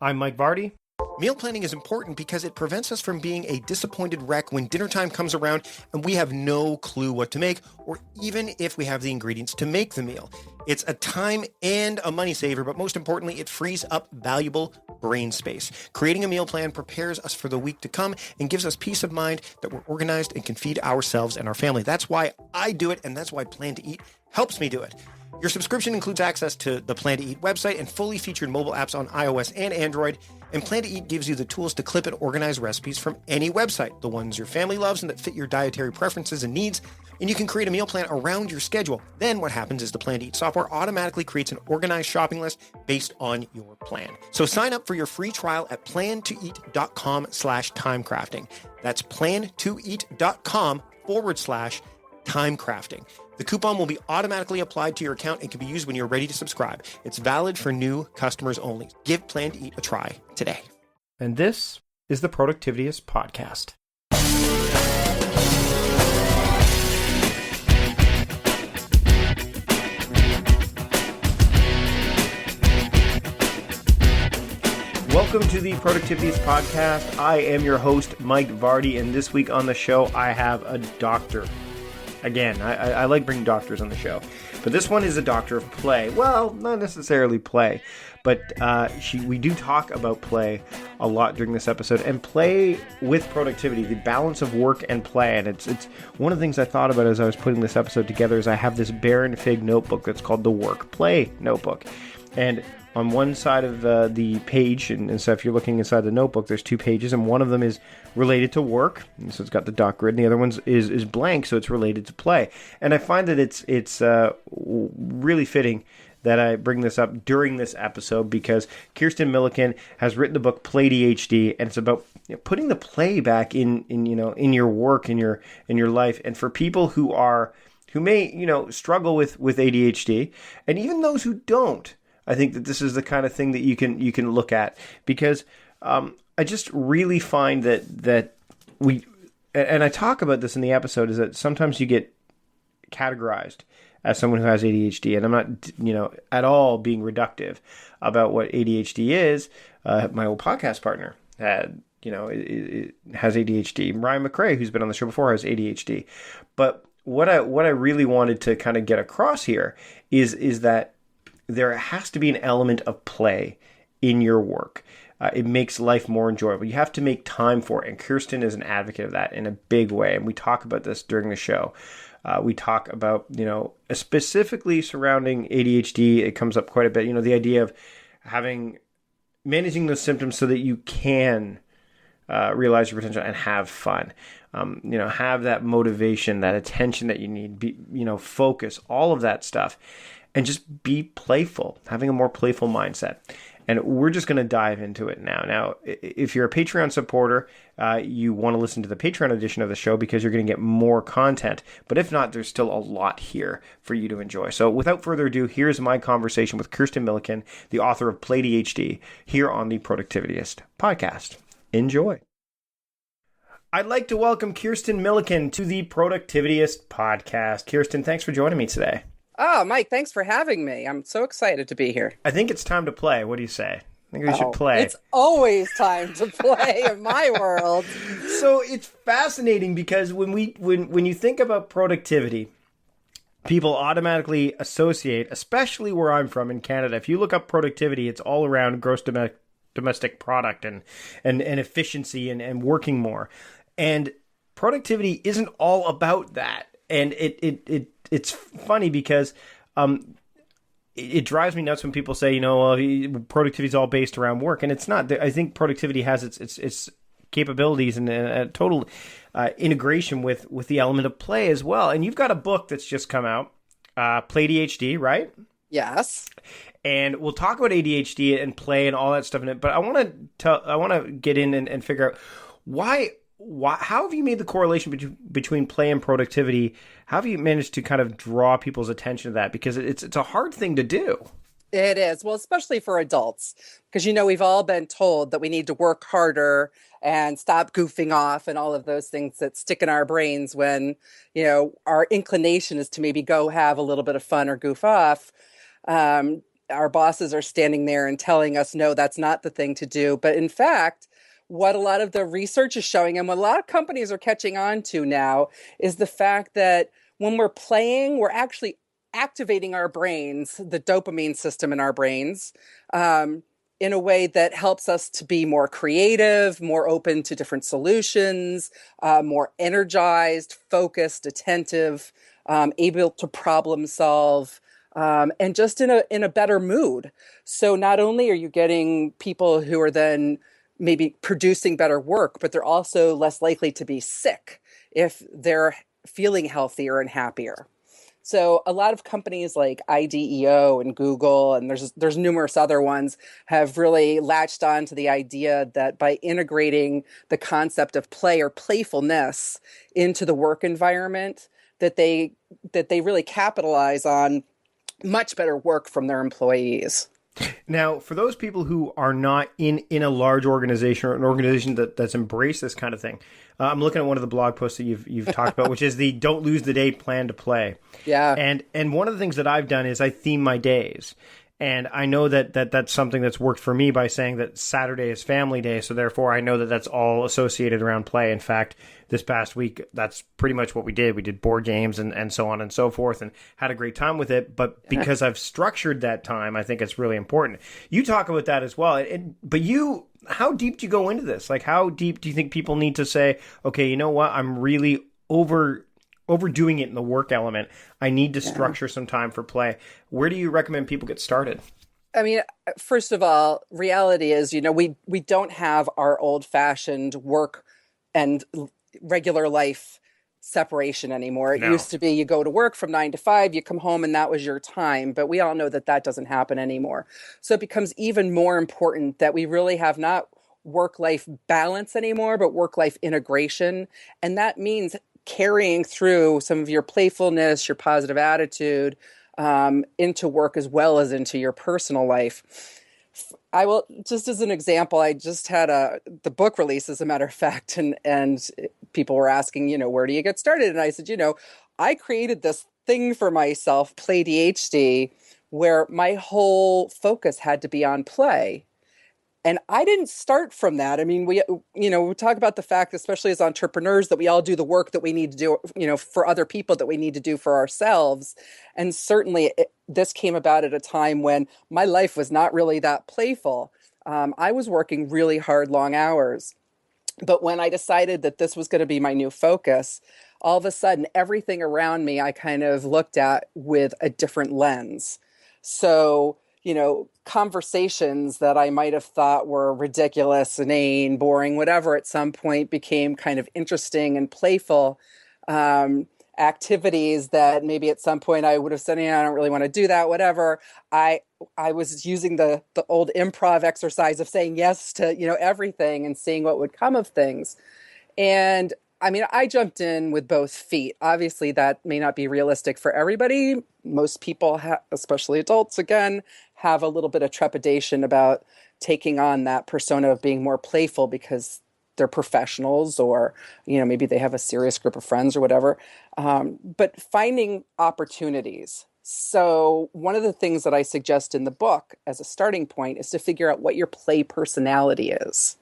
I'm Mike Vardy. Meal planning is important because it prevents us from being a disappointed wreck when dinner time comes around and we have no clue what to make, or even if we have the ingredients to make the meal. It's a time and a money saver, but most importantly, it frees up valuable brain space. Creating a meal plan prepares us for the week to come and gives us peace of mind that we're organized and can feed ourselves and our family. That's why I do it, and that's why Plan to Eat helps me do it. Your subscription includes access to the Plan to Eat website and fully featured mobile apps on iOS and Android. And Plan to Eat gives you the tools to clip and organize recipes from any website, the ones your family loves and that fit your dietary preferences and needs. And you can create a meal plan around your schedule. Then what happens is the Plan to Eat software automatically creates an organized shopping list based on your plan. So sign up for your free trial at plantoeat.com/timecrafting. That's plantoeat.com/timecrafting. The coupon will be automatically applied to your account and can be used when you're ready to subscribe. It's valid for new customers only. Give Plan to Eat a try today. And this is the Productivityist Podcast. Welcome to the Productivityist Podcast. I am your host, Mike Vardy, and this week on the show, I have a doctor. Again, I like bringing doctors on the show, but this one is a doctor of play. Well, not necessarily play, but we do talk about play a lot during this episode, and play with productivity, the balance of work and play. And it's one of the things I thought about as I was putting this episode together is I have this Baron Fig notebook that's called the Work Play Notebook, and on one side of the page, and so if you're looking inside the notebook, there's two pages, and one of them is related to work, and so it's got the dot grid, and the other one is blank, so it's related to play. And I find that it's really fitting that I bring this up during this episode because Kirsten Milliken has written the book PlayDHD, and it's about putting the play back in your work, in your life, and for people who may struggle with ADHD, and even those who don't. I think that this is the kind of thing that you can look at because I just really find that we, and I talk about this in the episode, is that sometimes you get categorized as someone who has ADHD, and I'm not at all being reductive about what ADHD is. My old podcast partner has ADHD. Ryan McRae, who's been on the show before, has ADHD. But what I really wanted to kind of get across here is that there has to be an element of play in your work. It makes life more enjoyable. You have to make time for it, and Kirsten is an advocate of that in a big way, and we talk about this during the show. We talk about, specifically surrounding ADHD, it comes up quite a bit, the idea of managing those symptoms so that you can realize your potential and have fun. Have that motivation, that attention that you need, focus, all of that stuff. And just be playful, having a more playful mindset. And we're just going to dive into it now. Now, if you're a Patreon supporter, you want to listen to the Patreon edition of the show because you're going to get more content. But if not, there's still a lot here for you to enjoy. So without further ado, here's my conversation with Kirsten Milliken, the author of PlayDHD, here on the Productivityist Podcast. Enjoy. I'd like to welcome Kirsten Milliken to the Productivityist Podcast. Kirsten, thanks for joining me today. Oh, Mike, thanks for having me. I'm so excited to be here. I think it's time to play. What do you say? I think we should play. It's always time to play in my world. So it's fascinating because when you think about productivity, people automatically associate, especially where I'm from in Canada, if you look up productivity, it's all around gross domestic product and efficiency and working more. And productivity isn't all about that. And it's funny because it drives me nuts when people say, productivity is all based around work, and it's not. I think productivity has its capabilities and a total integration with the element of play as well. And you've got a book that's just come out, PlayDHD, right? Yes. And we'll talk about ADHD and play and all that stuff in it. But I want to get in and figure out how have you made the correlation between play and productivity? How have you managed to kind of draw people's attention to that? Because it's a hard thing to do. It is. Well, especially for adults, because, we've all been told that we need to work harder and stop goofing off and all of those things that stick in our brains when, our inclination is to maybe go have a little bit of fun or goof off. our bosses are standing there and telling us, no, that's not the thing to do. But in fact, what a lot of the research is showing and what a lot of companies are catching on to now is the fact that when we're playing, we're actually activating our brains, the dopamine system in our brains, in a way that helps us to be more creative, more open to different solutions, more energized, focused, attentive, able to problem solve, and just in a better mood. So not only are you getting people who are then maybe producing better work, but they're also less likely to be sick if they're feeling healthier and happier. So a lot of companies like IDEO and Google, and there's numerous other ones, have really latched on to the idea that by integrating the concept of play or playfulness into the work environment, that they really capitalize on much better work from their employees. Now, for those people who are not in a large organization or an organization that's embraced this kind of thing, I'm looking at one of the blog posts that you've talked about, which is the "Don't lose the day, plan to play." Yeah. And one of the things that I've done is I theme my days. And I know that's something that's worked for me by saying that Saturday is family day. So therefore, I know that that's all associated around play. In fact, this past week, that's pretty much what we did. We did board games and so on and so forth and had a great time with it. But because I've structured that time, I think it's really important. You talk about that as well. But how deep do you go into this? Like, how deep do you think people need to say, okay, you know what? I'm really overdoing it in the work element. I need to structure some time for play. Where do you recommend people get started? I mean, first of all, reality is, we don't have our old-fashioned work and regular life separation anymore. It used to be you go to work from 9 to 5, you come home and that was your time. But we all know that doesn't happen anymore. So it becomes even more important that we really have not work-life balance anymore, but work-life integration. And that means carrying through some of your playfulness, your positive attitude into work as well as into your personal life. I will, just as an example, I just had the book release, as a matter of fact, and people were asking, where do you get started? And I said, I created this thing for myself, PlayDHD, where my whole focus had to be on play. And I didn't start from that. I mean, we talk about the fact, especially as entrepreneurs, that we all do the work that we need to do, for other people that we need to do for ourselves. And certainly this came about at a time when my life was not really that playful. I was working really hard, long hours. But when I decided that this was going to be my new focus, all of a sudden, everything around me, I kind of looked at with a different lens. So, conversations that I might have thought were ridiculous, inane, boring, whatever, at some point became kind of interesting and playful. Activities that maybe at some point I would have said, I don't really want to do that, whatever. I was using the old improv exercise of saying yes to, everything and seeing what would come of things. And I mean, I jumped in with both feet. Obviously, that may not be realistic for everybody. Most people, especially adults, again, have a little bit of trepidation about taking on that persona of being more playful because they're professionals or, maybe they have a serious group of friends or whatever. But finding opportunities. So one of the things that I suggest in the book as a starting point is to figure out what your play personality is.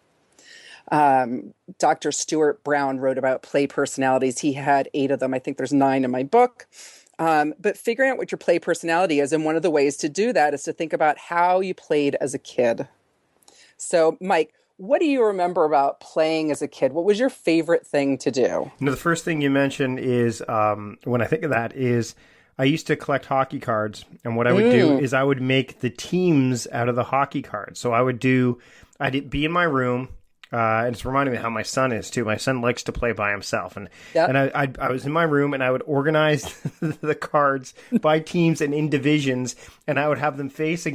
Dr. Stuart Brown wrote about play personalities. He had 8 of them. I think there's 9 in my book. But figuring out what your play personality is, and one of the ways to do that is to think about how you played as a kid. So, Mike, what do you remember about playing as a kid? What was your favorite thing to do? The first thing you mentioned is, when I think of that, is I used to collect hockey cards. And what I would do is I would make the teams out of the hockey cards. So I'd be in my room. And it's reminding me how my son is too. My son likes to play by himself, and I was in my room and I would organize the cards by teams and in divisions, and I would have them face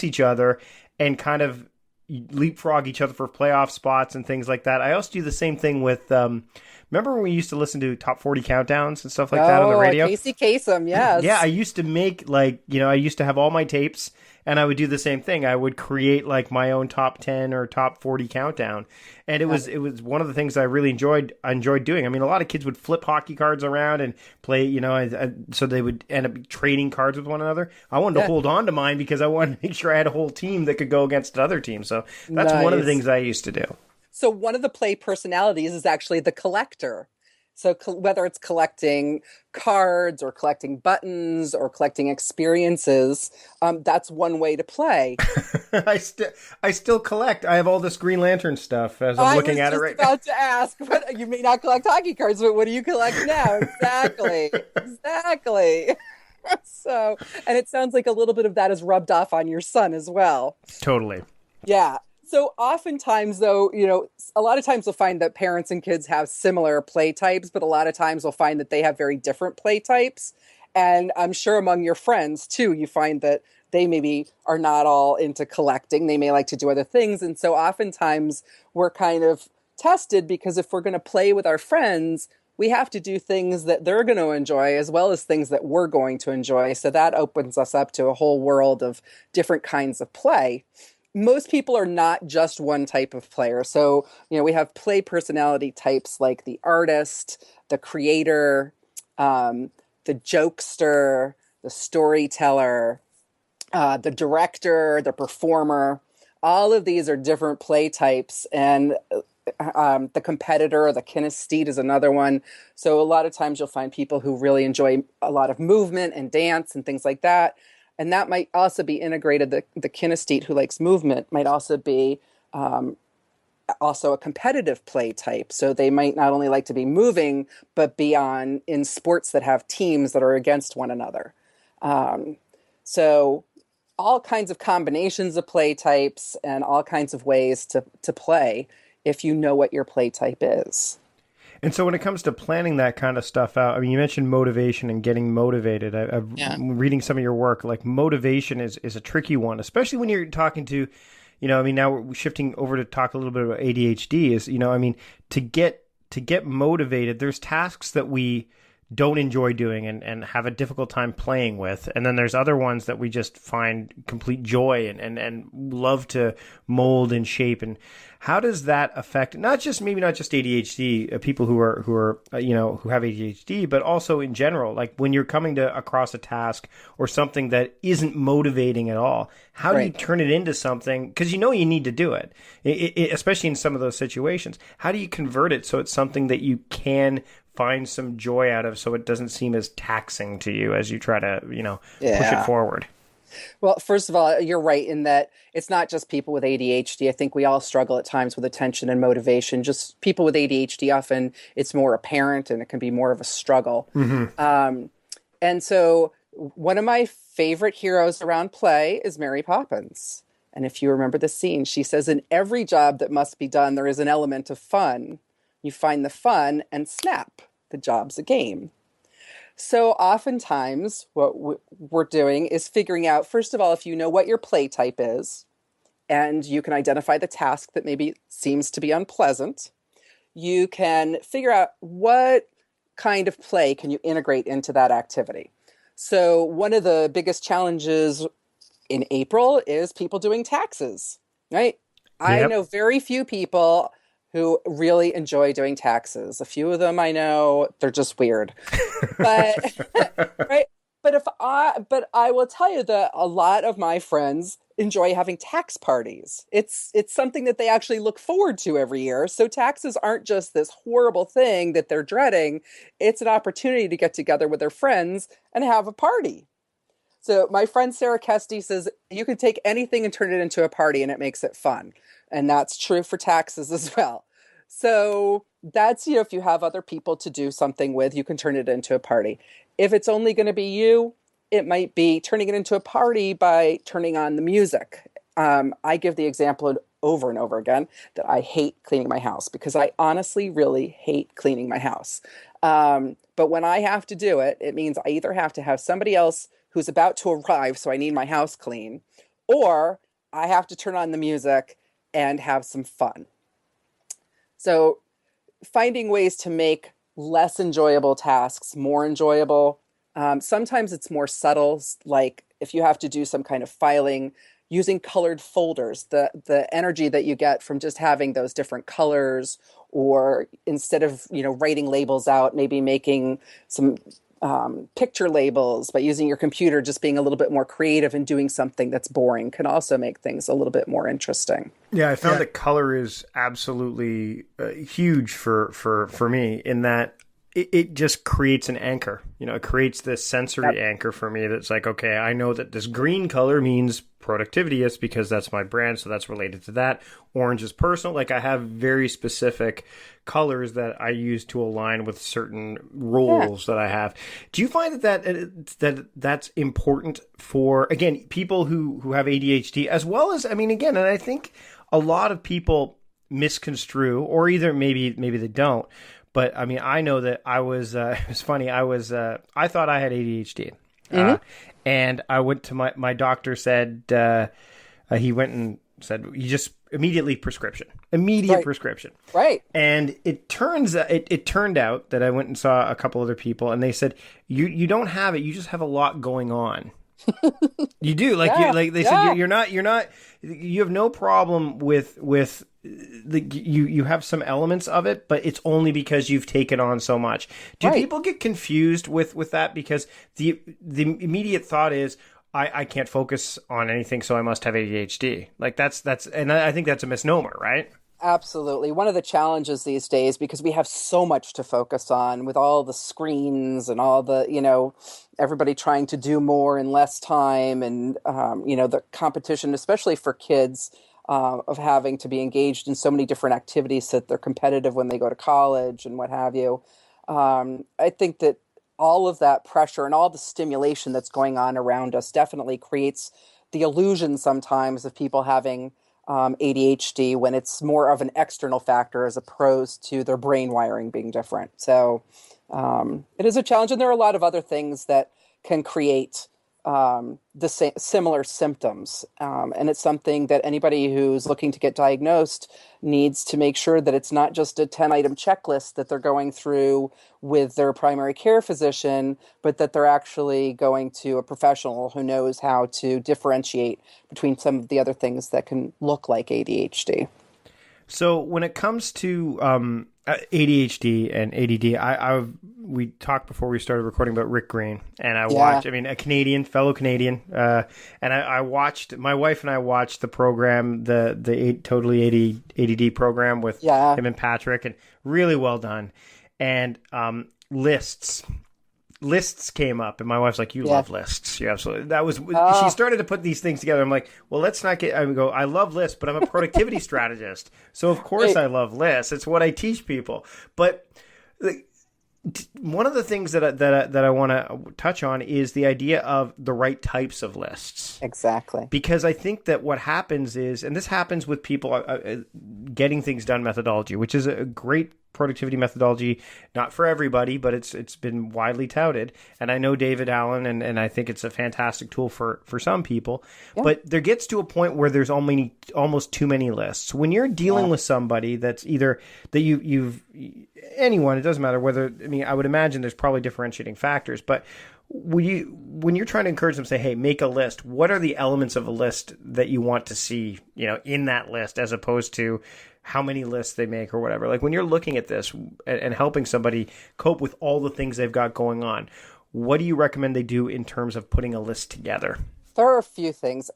each other and kind of leapfrog each other for playoff spots and things like that. I also do the same thing with. Remember when we used to listen to top 40 countdowns and stuff like that on the radio? Casey Kasem, yes. Yeah, I used to make I used to have all my tapes. and I would do the same thing. I would create like my own top 10 or top 40 countdown. And it was one of the things I really enjoyed doing. I mean, a lot of kids would flip hockey cards around and play, so they would end up trading cards with one another. I wanted to hold on to mine because I wanted to make sure I had a whole team that could go against another team. So that's one of the things I used to do. So one of the play personalities is actually the collector. So whether it's collecting cards or collecting buttons or collecting experiences, that's one way to play. I still collect. I have all this Green Lantern stuff as I'm looking at it right now. I was just about to ask, but you may not collect hockey cards, but what do you collect now? Exactly. So, and it sounds like a little bit of that is rubbed off on your son as well. Totally. Yeah. So oftentimes, though, a lot of times we'll find that parents and kids have similar play types, but a lot of times we'll find that they have very different play types. And I'm sure among your friends, too, you find that they maybe are not all into collecting. They may like to do other things. And so oftentimes we're kind of tested because if we're going to play with our friends, we have to do things that they're going to enjoy as well as things that we're going to enjoy. So that opens us up to a whole world of different kinds of play. Most people are not just one type of player. So, we have play personality types like the artist, the creator, the jokester, the storyteller, the director, the performer. All of these are different play types. And the competitor or the kinesthete is another one. So a lot of times you'll find people who really enjoy a lot of movement and dance and things like that. And that might also be integrated. The kinesthete who likes movement might also be also a competitive play type. So they might not only like to be moving, but be in sports that have teams that are against one another. So all kinds of combinations of play types and all kinds of ways to play if you know what your play type is. And so when it comes to planning that kind of stuff out, I mean, you mentioned motivation and getting motivated. I'm reading some of your work, like motivation is a tricky one, especially when you're talking to, now we're shifting over to talk a little bit about ADHD to get motivated, there's tasks that we don't enjoy doing and have a difficult time playing with. And then there's other ones that we just find complete joy and love to mold and shape. And how does that affect maybe not just ADHD, people who have ADHD, but also in general, like when you're coming across a task or something that isn't motivating at all, how do you turn it into something? Because you need to do it, especially in some of those situations. How do you convert it so it's something that you can find some joy out of, so it doesn't seem as taxing to you as you try to, push it forward? Well, first of all, you're right in that it's not just people with ADHD. I think we all struggle at times with attention and motivation. Just people with ADHD, often it's more apparent and it can be more of a struggle. Mm-hmm. And so one of my favorite heroes around play is Mary Poppins. And if you remember the scene, she says, in every job that must be done, there is an element of fun. You find the fun and snap, the job's a game. So oftentimes what we're doing is figuring out, first of all, if you know what your play type is, and you can identify the task that maybe seems to be unpleasant, you can figure out what kind of play can you integrate into that activity. So one of the biggest challenges in April is people doing taxes, right? Yep. I know very few people who really enjoy doing taxes. A few of them I know, they're just weird. But right? But I will tell you that a lot of my friends enjoy having tax parties. It's something that they actually look forward to every year. So taxes aren't just this horrible thing that they're dreading. It's an opportunity to get together with their friends and have a party. So my friend Sarah Kesty says, you can take anything and turn it into a party and it makes it fun. And that's true for taxes as well. So that's, if you have other people to do something with, you can turn it into a party. If it's only going to be you, it might be turning it into a party by turning on the music. I give the example over and over again that I hate cleaning my house because I honestly really hate cleaning my house. But when I have to do it, it means I either have to have somebody else who's about to arrive, so I need my house clean, or I have to turn on the music and have some fun. So finding ways to make less enjoyable tasks more enjoyable. Sometimes it's more subtle, like if you have to do some kind of filing, using colored folders, the energy that you get from just having those different colors, or instead of, writing labels out, maybe making some picture labels by using your computer, just being a little bit more creative and doing something that's boring can also make things a little bit more interesting. Yeah, I found that color is absolutely huge for me, in that it just creates an anchor. It creates this sensory anchor for me that's like, okay, I know that this green color means Productivityist because that's my brand, so that's related to that. Orange is personal. Like, I have very specific colors that I use to align with certain roles that I have. Do you find that's important for, again, people who have ADHD, as well as, and I think a lot of people misconstrue, or either maybe they don't. But I know that I was, it was funny. I thought I had ADHD. And I went to my doctor, said, he went and said, you just immediate prescription. Right. And it turned out that I went and saw a couple other people, and they said, you don't have it. You just have a lot going on. You do. They said, you're not, you have no problem with you have some elements of it, but it's only because you've taken on so much. Do people get confused with that? Because the immediate thought is, I can't focus on anything, so I must have ADHD. And I think that's a misnomer, right? Absolutely. One of the challenges these days, because we have so much to focus on with all the screens and all the, everybody trying to do more in less time, and, the competition, especially for kids, of having to be engaged in so many different activities that they're competitive when they go to college and what have you. I think that all of that pressure and all the stimulation that's going on around us definitely creates the illusion sometimes of people having ADHD, when it's more of an external factor as opposed to their brain wiring being different. So it is a challenge, and there are a lot of other things that can create similar symptoms. And it's something that anybody who's looking to get diagnosed needs to make sure that it's not just a 10-item checklist that they're going through with their primary care physician, but that they're actually going to a professional who knows how to differentiate between some of the other things that can look like ADHD. So when it comes to ADHD and ADD, we talked before we started recording about Rick Green, and I watched, a fellow Canadian, and I watched, my wife and I watched the program, the Totally ADD program with him and Patrick, and really well done. And lists came up, and my wife's like, you love lists. You absolutely. She started to put these things together. I'm like, well, let's not get, I love lists, but I'm a productivity strategist. So of course I love lists. It's what I teach people. But one of the things that I want to touch on is the idea of the right types of lists. Exactly. Because I think that what happens is, and this happens with people getting things done methodology, which is a great productivity methodology, not for everybody, but it's been widely touted. And I know David Allen, and I think it's a fantastic tool for some people. Yeah. But there gets to a point where there's almost too many lists. When you're dealing with somebody that's either that you've anyone, it doesn't matter whether, I would imagine there's probably differentiating factors, but when you're trying to encourage them, say, hey, make a list, what are the elements of a list that you want to see, in that list, as opposed to how many lists they make or whatever? Like, when you're looking at this and helping somebody cope with all the things they've got going on, what do you recommend they do in terms of putting a list together? There are a few things.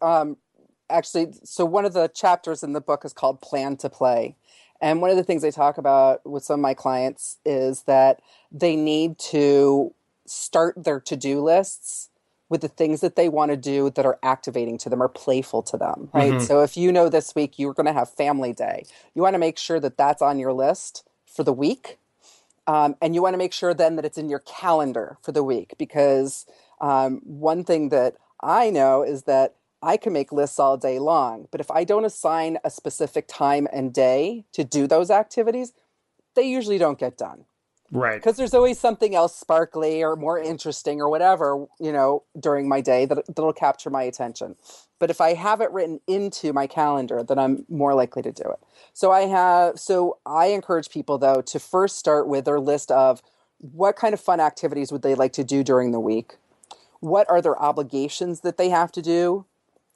Actually, so one of the chapters in the book is called Plan to Play. And one of the things I talk about with some of my clients is that they need to start their to-do lists with the things that they want to do that are activating to them or playful to them, right? Mm-hmm. So if this week you're going to have family day, you want to make sure that that's on your list for the week. And you want to make sure then that it's in your calendar for the week, because one thing that I know is that I can make lists all day long, but if I don't assign a specific time and day to do those activities, they usually don't get done. Right. Because there's always something else sparkly or more interesting or whatever, during my day that'll capture my attention. But if I have it written into my calendar, then I'm more likely to do it. So I encourage people, though, to first start with their list of what kind of fun activities would they like to do during the week? what are their obligations that they have to do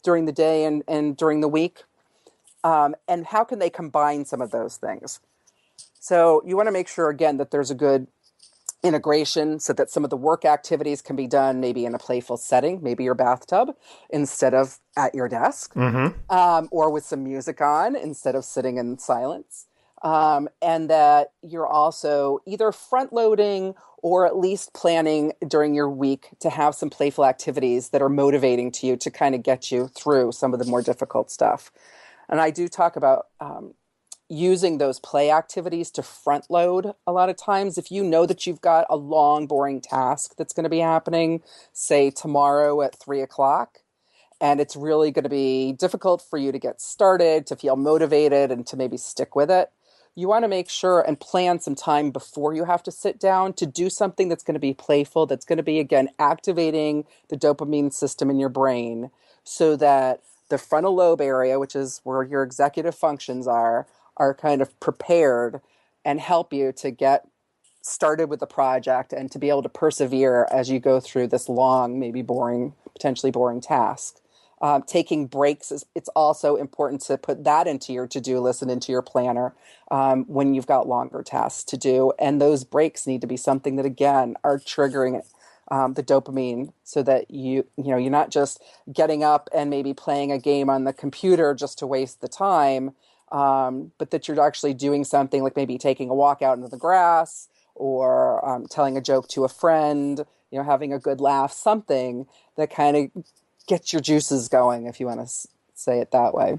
during the day and during the week, and how can they combine some of those things. So you want to make sure, again, that there's a good integration so that some of the work activities can be done maybe in a playful setting, maybe your bathtub instead of at your desk, or with some music on instead of sitting in silence. And that you're also either front loading or at least planning during your week to have some playful activities that are motivating to you to kind of get you through some of the more difficult stuff. And I do talk about using those play activities to front load a lot of times. If you know that you've got a long, boring task that's going to be happening, say tomorrow at 3:00, and it's really going to be difficult for you to get started, to feel motivated, and to maybe stick with it, you want to make sure and plan some time before you have to sit down to do something that's going to be playful, that's going to be, again, activating the dopamine system in your brain so that the frontal lobe area, which is where your executive functions are kind of prepared and help you to get started with the project and to be able to persevere as you go through this long, maybe boring, potentially boring task. Taking breaks, it's also important to put that into your to-do list and into your planner when you've got longer tasks to do. And those breaks need to be something that, again, are triggering the dopamine so that you're not just getting up and maybe playing a game on the computer just to waste the time, but that you're actually doing something like maybe taking a walk out into the grass or telling a joke to a friend, having a good laugh, something that kind of gets your juices going, if you want to say it that way.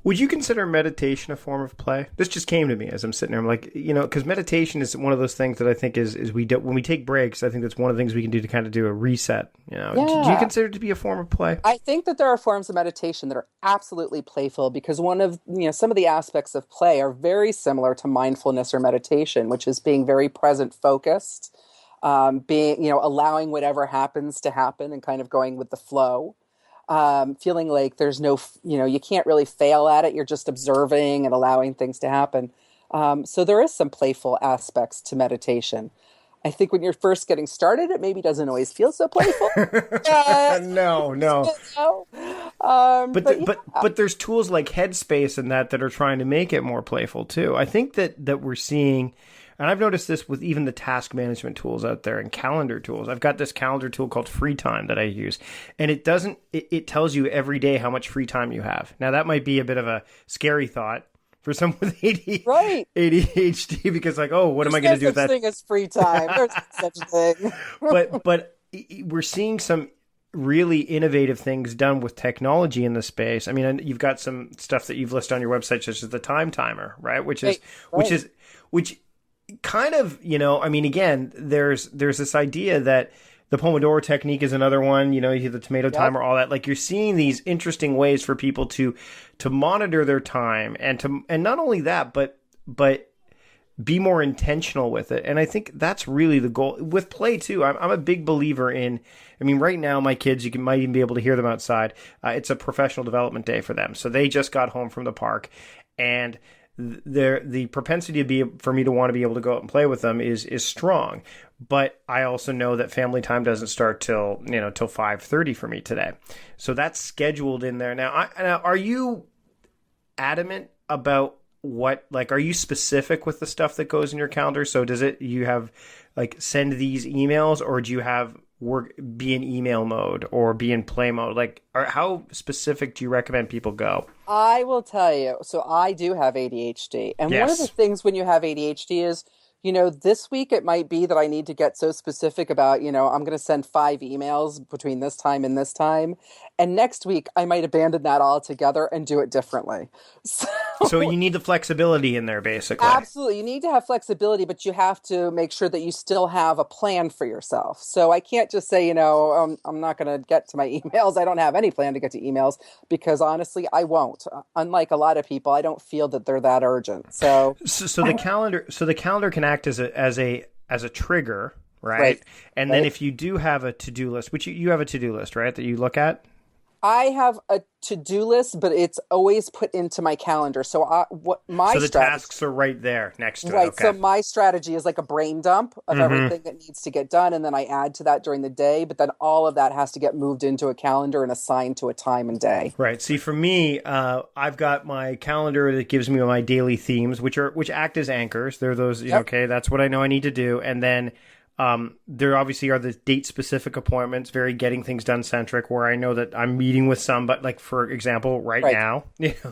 Would you consider meditation a form of play? This just came to me as I'm sitting there. I'm like, because meditation is one of those things that I think is when we take breaks, I think that's one of the things we can do to kind of do a reset. Yeah. Do you consider it to be a form of play? I think that there are forms of meditation that are absolutely playful because one of, some of the aspects of play are very similar to mindfulness or meditation, which is being very present focused, being, allowing whatever happens to happen and kind of going with the flow. Feeling like there's no, you can't really fail at it. You're just observing and allowing things to happen. So there is some playful aspects to meditation. I think when you're first getting started, it maybe doesn't always feel so playful. No. But there's tools like Headspace and that are trying to make it more playful too. I think that we're seeing. And I've noticed this with even the task management tools out there and calendar tools. I've got this calendar tool called Free Time that I use. And it tells you every day how much free time you have. Now, that might be a bit of a scary thought for someone with ADHD because what am I going to do with that? There's no such thing as free time. There's no such thing. But we're seeing some really innovative things done with technology in the space. I mean, you've got some stuff that you've listed on your website, such as the time timer, right? Which kind of, again, there's this idea that the Pomodoro technique is another one, you have the tomato timer, all that. Like you're seeing these interesting ways for people to monitor their time and not only that, but be more intentional with it. And I think that's really the goal with play too. I'm a big believer in, right now my kids, might even be able to hear them outside. It's a professional development day for them. So they just got home from the park and the propensity for me to want to be able to go out and play with them is strong, but I also know that family time doesn't start till 5:30 for me today, so that's scheduled in there. Now, are you adamant about are you specific with the stuff that goes in your calendar? So you have send these emails, or do you have be in email mode or be in play mode? How specific do you recommend people go? I will tell you. So I do have ADHD. And One of the things when you have ADHD is, this week it might be that I need to get so specific about, I'm going to send 5 emails between this time and this time. And next week I might abandon that altogether and do it differently. So you need the flexibility in there, basically. Absolutely. You need to have flexibility, but you have to make sure that you still have a plan for yourself. So I can't just say, I'm not going to get to my emails. I don't have any plan to get to emails because honestly, I won't. Unlike a lot of people, I don't feel that they're that urgent. So the calendar can act as a trigger, right? And then if you do have a to-do list, which you have a to-do list, right, that you look at? I have a to-do list, but it's always put into my calendar. So the tasks are right there next to it. Right. Okay. So my strategy is like a brain dump of everything that needs to get done. And then I add to that during the day. But then all of that has to get moved into a calendar and assigned to a time and day. Right. See, for me, I've got my calendar that gives me my daily themes, which act as anchors. They're those, okay, that's what I know I need to do. And then there obviously are the date-specific appointments, very getting things done centric, where I know that I'm meeting with somebody, like for example, right now,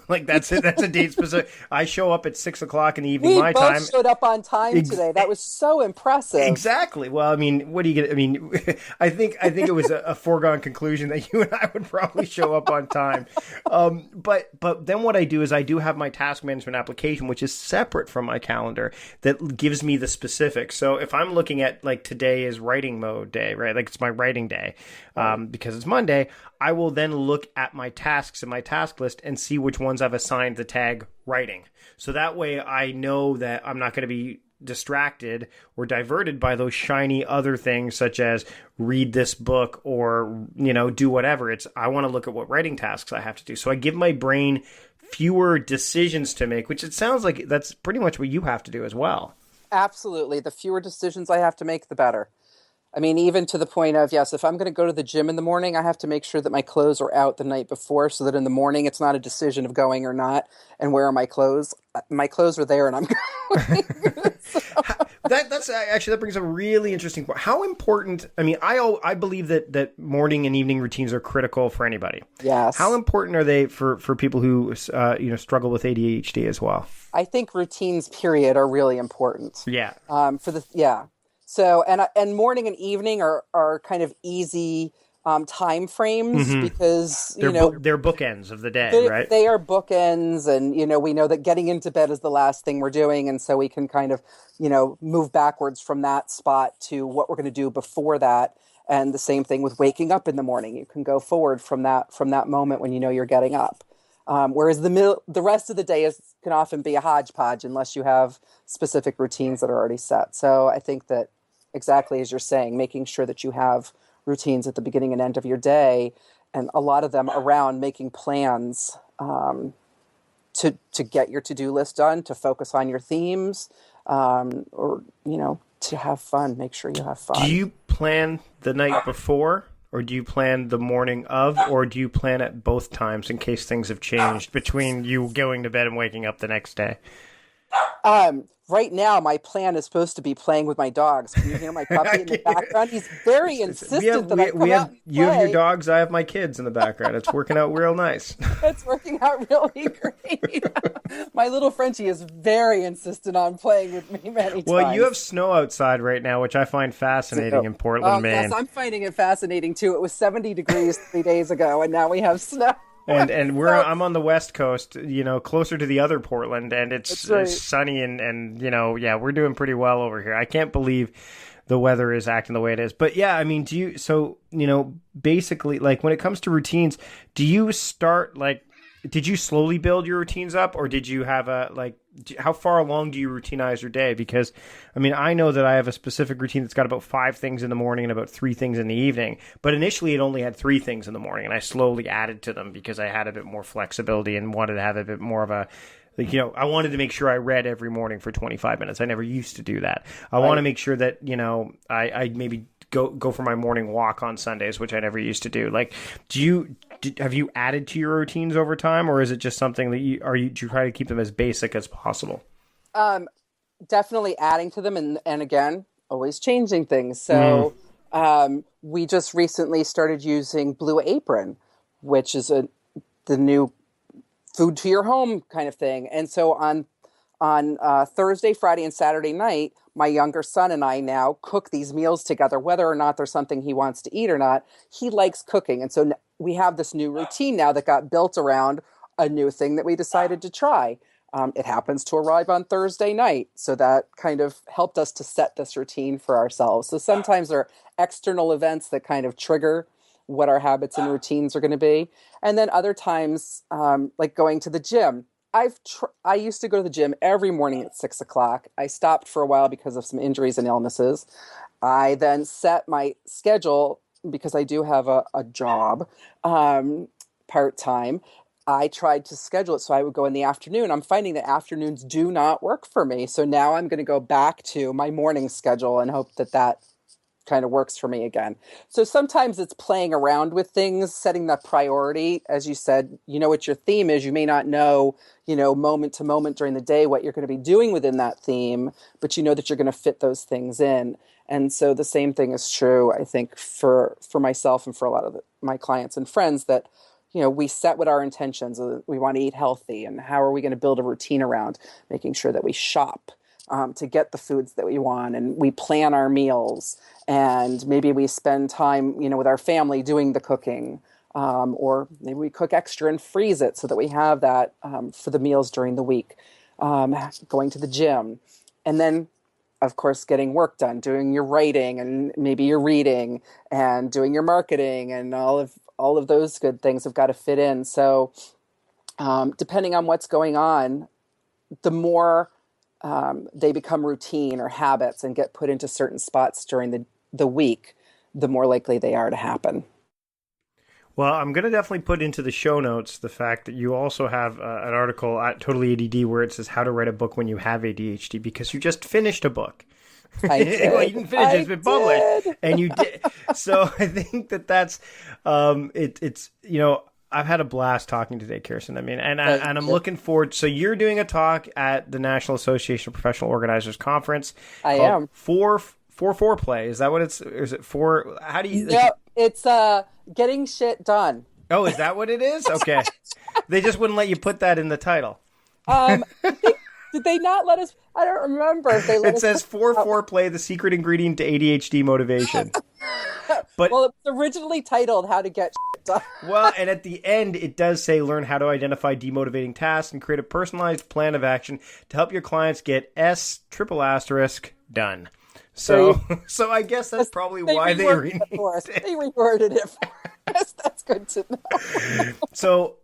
like that's it. That's a date-specific. I show up at 6 o'clock in the evening, my time. We both showed up on time today. That was so impressive. Exactly. Well, I mean, what do you get? I mean, I think it was a foregone conclusion that you and I would probably show up on time. But then what I do is I do have my task management application, which is separate from my calendar, that gives me the specifics. So if I'm looking at like today is writing mode day, right? Like it's my writing day because it's Monday. I will then look at my tasks in my task list and see which ones I've assigned the tag writing. So that way I know that I'm not going to be distracted or diverted by those shiny other things such as read this book or, do whatever. I want to look at what writing tasks I have to do. So I give my brain fewer decisions to make, which it sounds like that's pretty much what you have to do as well. Absolutely. The fewer decisions I have to make, the better. I mean, even to the point of, yes, if I'm going to go to the gym in the morning, I have to make sure that my clothes are out the night before so that in the morning it's not a decision of going or not and where are my clothes. My clothes are there and I'm going. That brings up a really interesting point. How important, I mean, I believe that morning and evening routines are critical for anybody. Yes. How important are they for people who, struggle with ADHD as well? I think routines, period, are really important. Yeah. So, and morning and evening are kind of easy time frames because, they're bookends of the day, right? They are bookends. And, we know that getting into bed is the last thing we're doing. And so we can kind of, move backwards from that spot to what we're going to do before that. And the same thing with waking up in the morning. You can go forward from that moment when you're getting up. Whereas the rest of the day can often be a hodgepodge unless you have specific routines that are already set. So I think that exactly as you're saying, making sure that you have routines at the beginning and end of your day, and a lot of them around making plans to get your to-do list done, to focus on your themes, or to have fun. Make sure you have fun. Do you plan the night before? Or do you plan the morning of, or do you plan at both times in case things have changed between you going to bed and waking up the next day? Right now, my plan is supposed to be playing with my dogs. Can you hear my puppy in the background? He's very insistent that I come out and play. You have your dogs, I have my kids in the background. It's working out real nice. It's working out really great. My little Frenchie is very insistent on playing with me many times. Well, you have snow outside right now, which I find fascinating in Portland, Maine. Yes, I'm finding it fascinating, too. It was 70 degrees 3 days ago, and now we have snow. And I'm on the West Coast, closer to the other Portland, and it's sunny and we're doing pretty well over here. I can't believe the weather is acting the way it is. But yeah, I mean, basically, like when it comes to routines, do you start did you slowly build your routines up, or did you have how far along do you routinize your day? Because, I mean, I know that I have a specific routine that's got about 5 things in the morning and about 3 things in the evening. But initially it only had 3 things in the morning, and I slowly added to them because I had a bit more flexibility and wanted to have a bit more of a, I wanted to make sure I read every morning for 25 minutes. I never used to do that. I want to make sure that, I maybe go for my morning walk on Sundays, which I never used to do. Like, have you added to your routines over time, or is it just something that do you try to keep them as basic as possible? Definitely adding to them, and again, always changing things. So we just recently started using Blue Apron, which is the new food to your home kind of thing. And so on Thursday, Friday, and Saturday night, my younger son and I now cook these meals together, whether or not there's something he wants to eat or not. He likes cooking. And so we have this new routine now that got built around a new thing that we decided to try. It happens to arrive on Thursday night. So that kind of helped us to set this routine for ourselves. So sometimes there are external events that kind of trigger what our habits and routines are going to be. And then other times, like going to the gym. I used to go to the gym every morning at 6 o'clock. I stopped for a while because of some injuries and illnesses. I then set my schedule because I do have a job. part-time, I tried to schedule it so I would go in the afternoon. I'm finding that afternoons do not work for me. So now I'm going to go back to my morning schedule and hope that that kind of works for me again. So sometimes it's playing around with things, setting that priority. As you said, you know what your theme is. You may not know, moment to moment during the day what you're going to be doing within that theme, but you know that you're going to fit those things in. And so the same thing is true, I think, for myself and for a lot of my clients and friends, that we set what our intentions. We want to eat healthy, and how are we going to build a routine around making sure that we shop to get the foods that we want, and we plan our meals, and maybe we spend time, with our family doing the cooking, or maybe we cook extra and freeze it so that we have that for the meals during the week, going to the gym, and then, of course, getting work done, doing your writing and maybe your reading and doing your marketing, and all of those good things have got to fit in. So depending on what's going on, the more they become routine or habits and get put into certain spots during the week, the more likely they are to happen. Well, I'm going to definitely put into the show notes the fact that you also have an article at Totally ADD where it says how to write a book when you have ADHD, because you just finished a book. I did. Well, you didn't finish it; it's been published, and you did. So I think that's it's I've had a blast talking today, Kirsten. I mean, and I'm looking forward. So you're doing a talk at the National Association of Professional Organizers Conference. I am. For foreplay. Is that what it's? Is it for? How do you? Yeah, it's getting shit done. Oh, is that what it is? Okay. They just wouldn't let you put that in the title. Did they not let us? I don't remember if they let us. It says foreplay, the secret ingredient to ADHD motivation. But well, it was originally titled "How to Get Shit Done." Well, and at the end, it does say learn how to identify demotivating tasks and create a personalized plan of action to help your clients get done. So I guess that's probably why they reworded it for us. They reworded it for us. That's good to know. So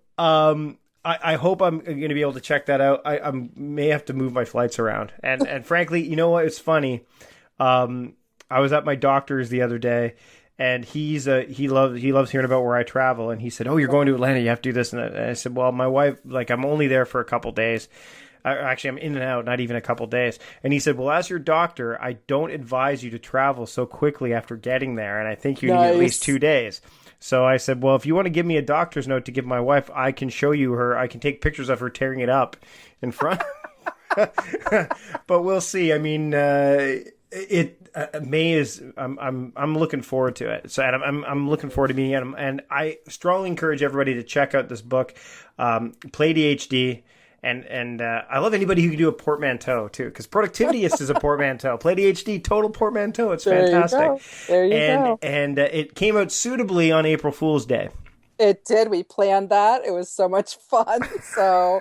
I hope I'm going to be able to check that out. I may have to move my flights around. And frankly, you know what? It's funny. I was at my doctor's the other day, and he loves hearing about where I travel. And he said, "Oh, you're going to Atlanta. You have to do this." And I said, "Well, my wife, I'm only there for a couple days. Actually, I'm in and out, not even a couple days." And he said, "Well, as your doctor, I don't advise you to travel so quickly after getting there. And I think you need at least 2 days." So I said, "Well, if you want to give me a doctor's note to give my wife, I can show you her. I can take pictures of her tearing it up in front." But we'll see. I mean, May is. I'm looking forward to it. So I'm looking forward to meeting him, and I strongly encourage everybody to check out this book, PlayDHD. And I love anybody who can do a portmanteau too, because Productivityist is a portmanteau. PlayDHD, total portmanteau. It's fantastic. There you go. And it came out suitably on April Fool's Day. It did. We planned that. It was so much fun. So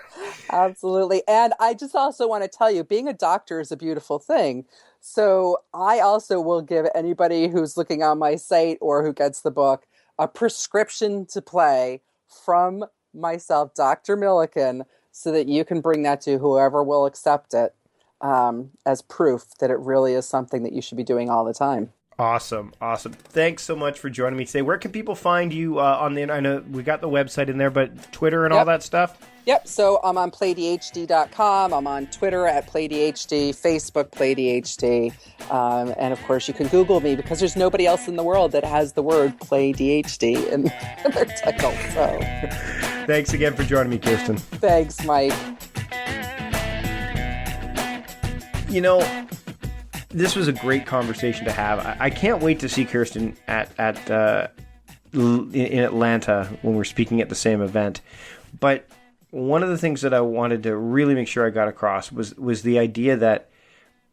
absolutely. And I just also want to tell you, being a doctor is a beautiful thing. So I also will give anybody who's looking on my site or who gets the book a prescription to play from myself, Dr. Milliken, so that you can bring that to whoever will accept it as proof that it really is something that you should be doing all the time. Awesome. Thanks so much for joining me today. Where can people find you on the internet? I know we got the website in there, but Twitter and all that stuff? Yep. So I'm on PlayDHD.com. I'm on Twitter at PlayDHD, Facebook PlayDHD. And of course, you can Google me because there's nobody else in the world that has the word PlayDHD in their title. So thanks again for joining me, Kirsten. Thanks, Mike. This was a great conversation to have. I can't wait to see Kirsten in Atlanta when we're speaking at the same event. But one of the things that I wanted to really make sure I got across was the idea that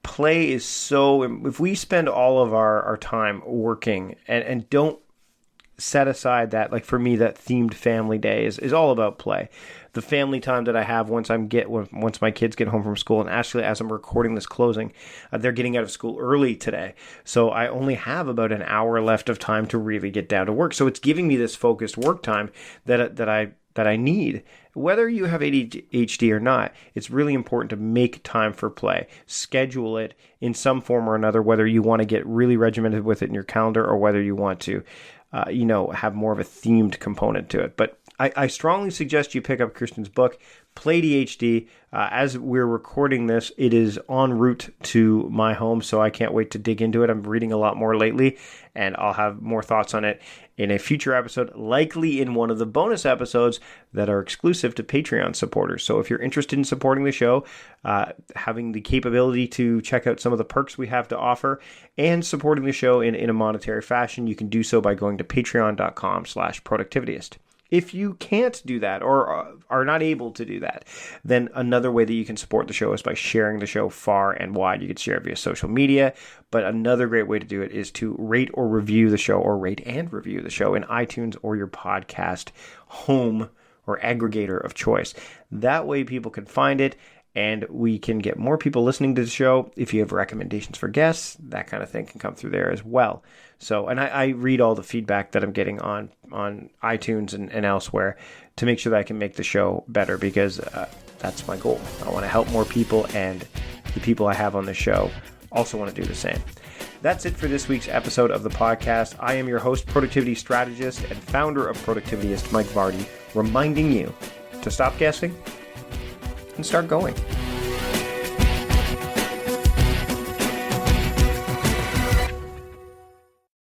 play is so... If we spend all of our time working and don't set aside that, like for me, that themed family day is all about play. The family time that I have once my kids get home from school, and actually as I'm recording this closing, they're getting out of school early today. So I only have about an hour left of time to really get down to work. So it's giving me this focused work time that I need. Whether you have ADHD or not, it's really important to make time for play. Schedule it in some form or another, whether you want to get really regimented with it in your calendar or whether you want to have more of a themed component to it. But I strongly suggest you pick up Kirsten's book, PlayDHD. As we're recording this, it is en route to my home, so I can't wait to dig into it. I'm reading a lot more lately, and I'll have more thoughts on it in a future episode, likely in one of the bonus episodes that are exclusive to Patreon supporters. So if you're interested in supporting the show, having the capability to check out some of the perks we have to offer, and supporting the show in a monetary fashion, you can do so by going to patreon.com/productivityist. If you can't do that or are not able to do that, then another way that you can support the show is by sharing the show far and wide. You can share it via social media, but another great way to do it is to rate or review the show, or rate and review the show in iTunes or your podcast home or aggregator of choice. That way people can find it, and we can get more people listening to the show. If you have recommendations for guests, that kind of thing can come through there as well. So, and I read all the feedback that I'm getting on iTunes and elsewhere to make sure that I can make the show better, because that's my goal. I want to help more people, and the people I have on the show also want to do the same. That's it for this week's episode of the podcast. I am your host, productivity strategist, and founder of Productivityist, Mike Vardy, reminding you to stop guessing and start going.